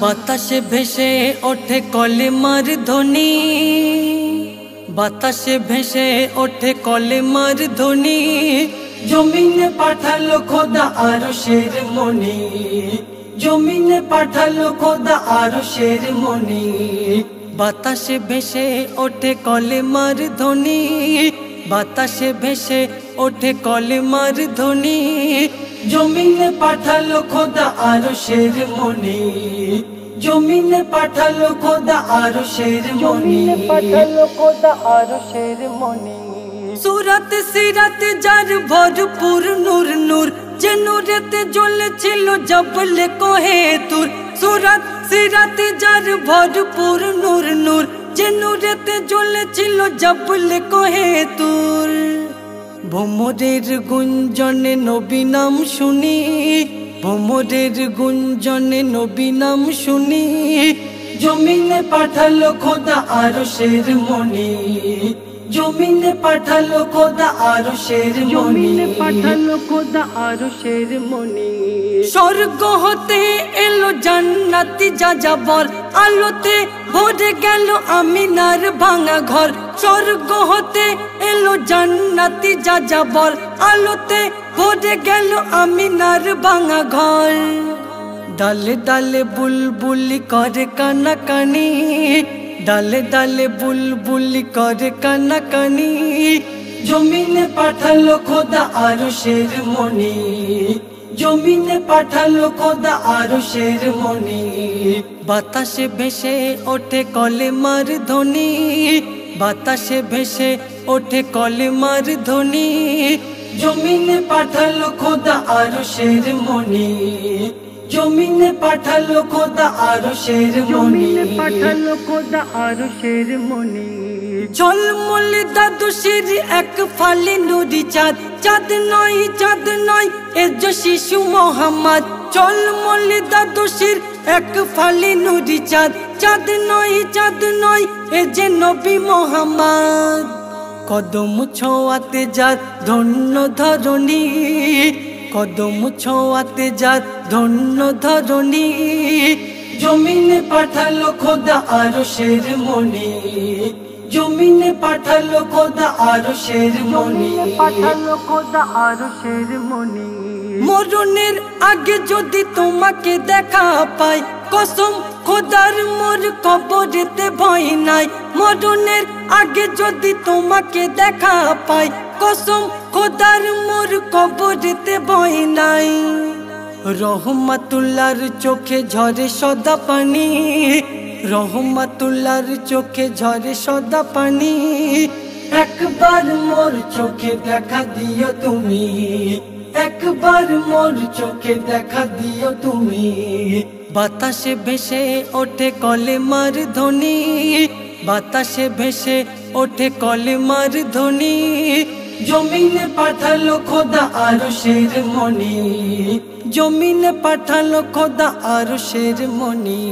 বাতাসে ভেসে ওঠে কলেমার ধ্বনি, বাতাসে ভেসে ওঠে কলেমার ধ্বনি। জমিনে পাঠালো খোদা আরশের মনি, জমিনে পাঠালো খোদা আরশের মনি। বাতাসে ভেসে ওঠে কলেমার ধ্বনি, বাতাসে ভেসে ওঠে কলেমার ধ্বনি। জমিনে পাঠালো খোদা আরশের মনি, জমিনে পাঠালো খোদা আরশের মনি, পাঠালো খোদা আরশের মনি। সুরাত সিরাত যার ভরপুর নূর নূর, যে নূরেতে জ্বলেছিল জবলে কোহে তুর। সুরাত সিরাত যার ভরপুর নূর নূর, যে নূরেতে জ্বলেছিল জবলে কোহে তুর। ভোমরের গুঞ্জনে নবী নাম শুনি, ভোমরের গুঞ্জনে নবী নাম শুনি। জমিনে পাঠালো খোদা আরশের মনি, জমিনে পাঠালো খোদা আরশের মনি, জমিনে পাঠালো খোদা আরশের মনি। স্বর্গ হতে এলো জান্নাতি যাযাবর, আলোতে ভরে গেল আমিনার ভাঙা ঘর। স্বর্গ হতে এলো জান্নাতি যাযাবর, আলোতে ভরে গেল আমিনার ভাঙা ঘর। ডালে ডালে বুলবুলি করে কানাকানি, ডালে ডালে বুলবুলি করে কানাকানি। জমিনে পাঠালো খোদা আরশের মনি, জমিনে পাঠালো খোদা আরশের মনি। বাতাসে ভেসে ওঠে কলেমার ধ্বনি, বাতাসে ভেসে ওঠে কলেমার ধ্বনি। জমিনে পাঠালো খোদা আরশের মনি, জমিনে পাঠালো খোদা আরশের মনি, জমিনে পাঠালো খোদা আরশের মনি। ঝলমল দাদুশির এক ফালি নুরি চাঁদ, চাঁদ নয় চাঁদ নয় এ যে শিশু মোহাম্মদ। ঝলমল দাদুশির এক ফালি নুরি চাঁদ, চাঁদ নয় চাঁদ নয় এ যে নবী মোহাম্মদ। কদম ছোঁয়াতে যার ধন্য ধরণী, কদম ছোঁয়াতে যার ধন্য ধরণী। জমিনে পাঠালো খোদা আরশের মনি, জমিনে পাঠালো খোদা আরশের মনি, পাঠালো খোদা আরশের মনি। মরণের আগে যদি তোমাকে দেখা পাই, কসম খোদার মোর কবরেতে ভয় নাই। মরণের আগে যদি তোমাকে দেখা পাই, কসম খোদার মোর কবরেতে ভয় নাই। রহমাতুল্লাহর চোখে ঝরে সদা পানি, রহমাতুল্লাহর চোখে ঝরে সদা পানি। একবার মোর চোখে দেখা দিও তুমি, একবার মোর চোখে দেখা দিও তুমি। বাতাসে ভেসে ওঠে কলেমার ধ্বনি, বাতাসে ভেসে ওঠে কলেমার ধ্বনি। জমিনে পাঠালো খোদা আরশের মনি, জমিনে পাঠালো খোদা আরশের মনি।